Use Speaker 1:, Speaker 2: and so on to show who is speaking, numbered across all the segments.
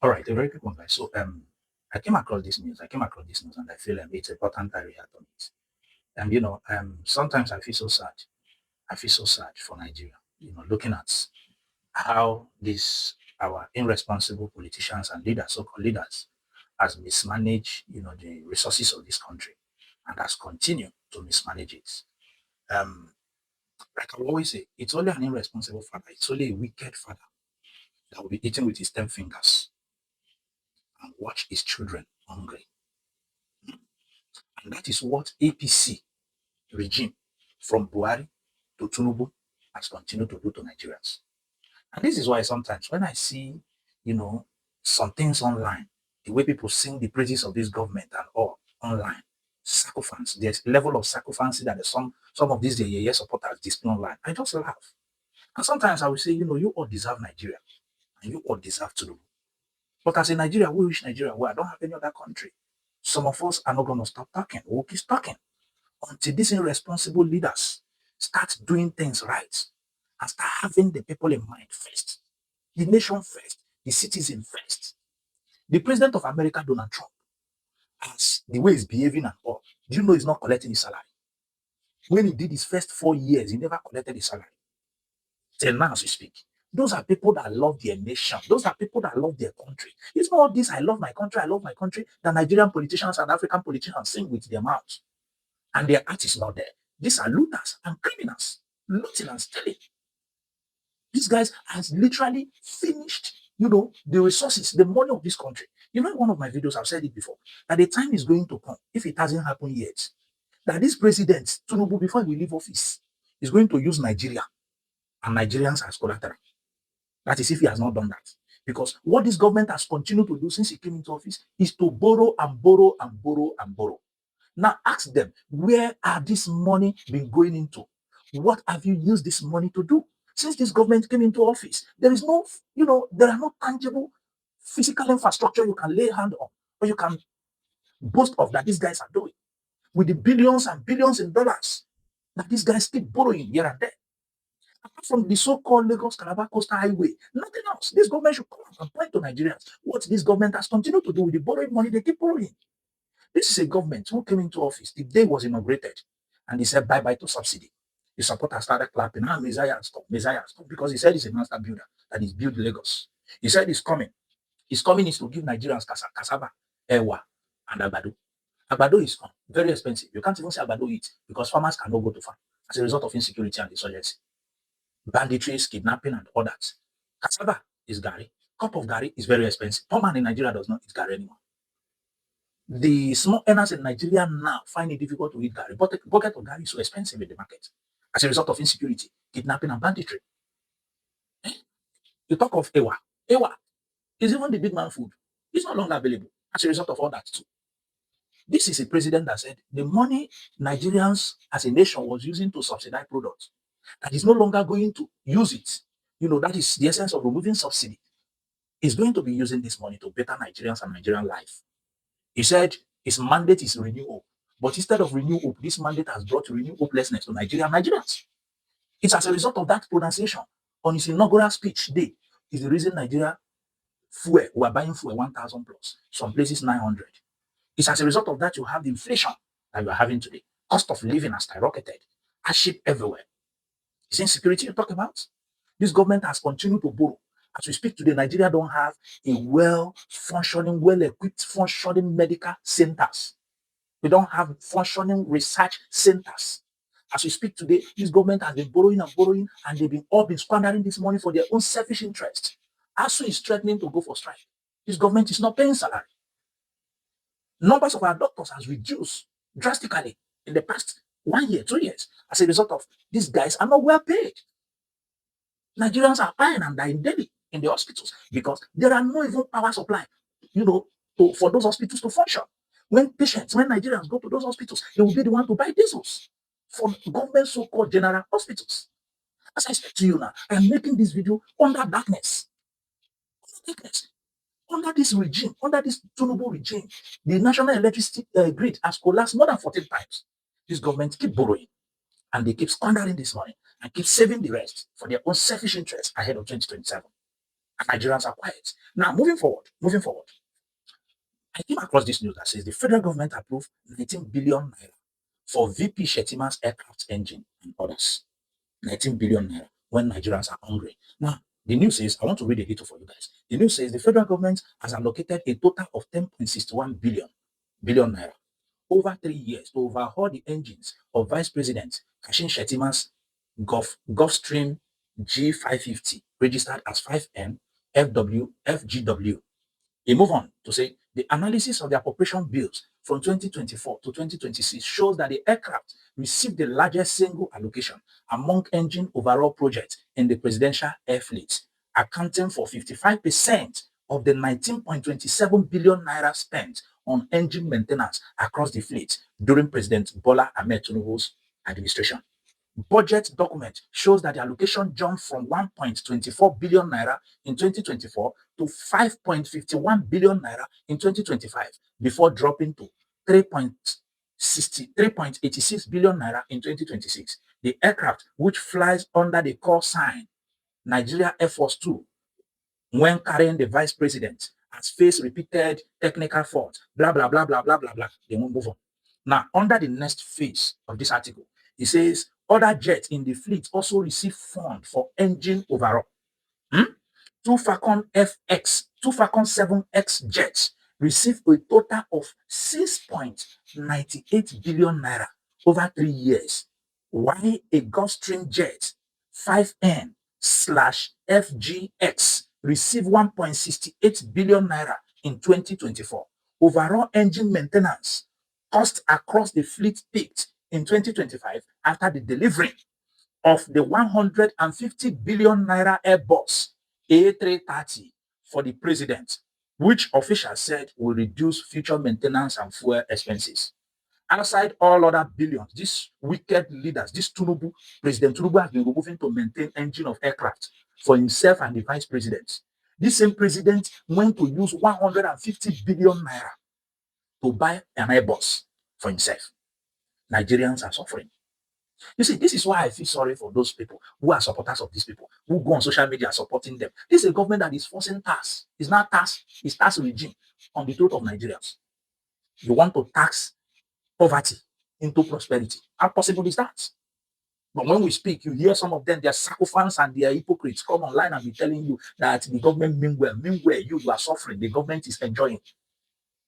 Speaker 1: All right, a very quick one, guys. So, I came across this news. And I feel it's important I react on it. And sometimes I feel so sad. I feel so sad for Nigeria. Looking at how these our irresponsible politicians and leaders, so-called leaders, has mismanaged, the resources of this country, and has continued to mismanage it. Um, like I always say, it's only an irresponsible father. It's only a wicked father that will be eating with his 10 fingers and watch his children hungry. And that is what APC regime from Buhari to Tinubu has continued to do to Nigerians. And this is why sometimes when I see, you know, some things online, the way people sing the praises of this government and all online, sacrifice, there's a level of sacrifice that some of these their supporters display online. I just laugh. And sometimes I will say, you all deserve Nigeria and you all deserve Tinubu. But as a Nigeria, we wish Nigeria well. I don't have any other country. Some of us are not going to stop talking. We'll keep talking until these irresponsible leaders start doing things right and start having the people in mind first, the nation first, the citizen first. The president of America, Donald Trump, as the way he's behaving and all, do you know he's not collecting his salary? When he did his first 4 years, he never collected his salary. Till now, as we speak. Those are people that love their nation. Those are people that love their country. It's not this, I love my country, that Nigerian politicians and African politicians sing with their mouths. And their heart is not there. These are looters and criminals, looting and stealing. These guys has literally finished, the resources, the money of this country. In one of my videos, I've said it before, that the time is going to come, if it hasn't happened yet, that this president, Tinubu, before he will leave office, is going to use Nigeria and Nigerians as collateral. That is if he has not done that. Because what this government has continued to do since he came into office is to borrow and borrow and borrow and borrow. Now ask them, where are this money been going into? What have you used this money to do? Since this government came into office, there is no, there are no tangible physical infrastructure you can lay hand on or you can boast of that these guys are doing with the billions and billions in dollars that these guys keep borrowing here and there. Apart from the so-called Lagos Calabar Coastal Highway, nothing else. This government should come and point to Nigerians what this government has continued to do with the borrowing money they keep borrowing. This is a government who came into office the day was inaugurated and he said bye bye to subsidy. The supporters started clapping. Messiah has come, because he said he's a master builder that he's built Lagos. He said he's coming. His coming is to give Nigerians cassava, ewa, and agbado. Agbado is very expensive. You can't even say agbado eat because farmers cannot go to farm as a result of insecurity and insurgency, banditries, kidnapping, and all that. Cassava is gari. Cup of gari is very expensive. Poor man in Nigeria does not eat gari anymore. The small earners in Nigeria now find it difficult to eat gari. But a bucket of gari is so expensive in the market as a result of insecurity, kidnapping, and banditry. You talk of Ewa. Ewa is even the big man food. It's no longer available as a result of all that too. This is a president that said the money Nigerians as a nation was using to subsidize products, that is no longer going to use it. That is the essence of removing subsidy. Is going to be using this money to better Nigerians and Nigerian life. He said his mandate is renew hope. But instead of renew hope, this mandate has brought renew hopelessness to Nigeria and Nigerians. It's as a result of that pronunciation on his inaugural speech day is the reason Nigeria fuel, we are buying fuel 1,000 plus, some places 900. It's as a result of that you have the inflation that you are having today. Cost of living has skyrocketed. Hardship everywhere. Is insecurity you talk about? This government has continued to borrow. As we speak today, Nigeria don't have a well-functioning, well-equipped, functioning medical centers. We don't have functioning research centers. As we speak today, this government has been borrowing and borrowing, and they've been all been squandering this money for their own selfish interest. ASU is threatening to go for strike. This government is not paying salary. Numbers of our doctors has reduced drastically in the past 1 year, 2 years, as a result of these guys are not well paid. Nigerians are dying and dying daily in the hospitals because there are no even power supply, for those hospitals to function. When Nigerians go to those hospitals, they will be the one to buy diesels for government so-called general hospitals. As I speak to you now, I am making this video under darkness. Darkness. Under this regime, under this Tinubu regime, the national electricity grid has collapsed more than 14 times. This government keep borrowing and they keep squandering this money and keep saving the rest for their own selfish interests ahead of 2027. And Nigerians are quiet. Now, moving forward, I came across this news that says the federal government approved 19 billion naira for VP Shetima's aircraft engine and others. 19 billion naira when Nigerians are hungry. Now, the news says, I want to read a little for you guys. The news says the federal government has allocated a total of 10.61 billion naira over 3 years to overhaul the engines of Vice President Kashin Shetima's Gulfstream G550, registered as 5N FGW. He move on to say the analysis of the appropriation bills from 2024 to 2026 shows that the aircraft received the largest single allocation among engine overall projects in the presidential air fleet, accounting for 55% of the 19.27 billion naira spent on engine maintenance across the fleet during President Bola Ahmed Tinubu's administration. Budget document shows that the allocation jumped from 1.24 billion naira in 2024 to 5.51 billion naira in 2025 before dropping to 3.86 billion naira in 2026. The aircraft, which flies under the call sign Nigeria Air Force 2, when carrying the vice president, has faced repeated technical faults, blah, blah, blah, blah, blah, blah, blah. They won't move on. Now, under the next phase of this article, it says other jets in the fleet also receive fund for engine overhaul. Two Falcon 7X jets received a total of 6.98 billion naira over 3 years, while a Gulfstream jet 5N/FGX received 1.68 billion naira in 2024. Overall engine maintenance cost across the fleet peaked in 2025 after the delivery of the 150 billion naira Airbus A330 for the president, which officials said will reduce future maintenance and fuel expenses. Outside all other billions, these wicked leaders, this Tinubu, President Tinubu has been removing to maintain engine of aircraft for himself and the vice president. This same president went to use 150 billion naira to buy an Airbus for himself. Nigerians are suffering. You see, this is why I feel sorry for those people who are supporters of these people, who go on social media supporting them. This is a government that is forcing tax. It's not tax, it's tax regime on the throat of Nigerians. You want to tax poverty into prosperity. How possible is that? But when we speak, you hear some of them, they are sycophants and they are hypocrites come online and be telling you that the government mean well. Meanwhile, you are suffering. The government is enjoying.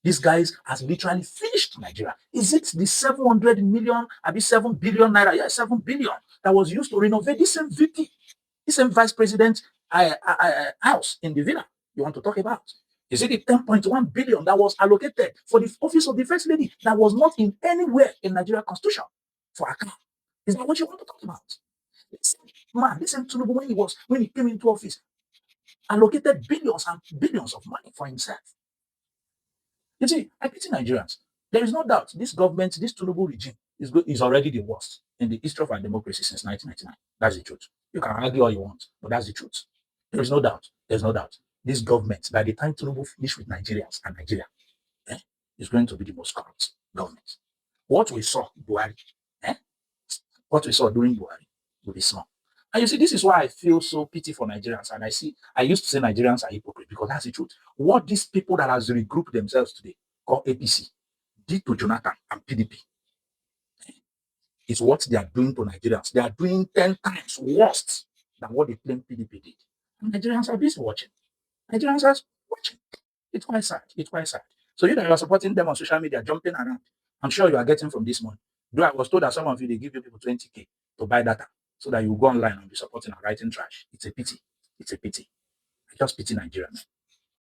Speaker 1: These guys has literally finished Nigeria. Is it the 700 million, be 7 billion naira? Yeah, 7 billion that was used to renovate this same VP, this same vice president house in the villa you want to talk about? Is it the 10.1 billion that was allocated for the office of the first lady that was not in anywhere in Nigeria constitution for a car? Is that what you want to talk about? Listen to Tinubu when he came into office, allocated billions and billions of money for himself. You see, I pity Nigerians. There is no doubt this government, this Tinubu regime is already the worst in the history of our democracy since 1999. That's the truth. You can argue all you want, but that's the truth. There is no doubt. There's no doubt. This government, by the time Tinubu finish with Nigerians and Nigeria, is going to be the most corrupt government. What we saw Buhari, what we saw during Buhari will be small. And you see, this is why I feel so pity for Nigerians. And I used to say Nigerians are hypocrites because that's the truth. What these people that has regrouped themselves today, called APC, did to Jonathan and PDP is what they are doing to Nigerians. They are doing 10 times worse than what they claim PDP did. And Nigerians are busy watching. Nigerians are watching. It's quite sad. It's quite sad. So you that you are supporting them on social media, jumping around, I'm sure you are getting from this money. Though I was told that some of you, they give you people 20K to buy data so that you go online and be supporting and writing trash. It's a pity. It's a pity. I just pity Nigeria, man.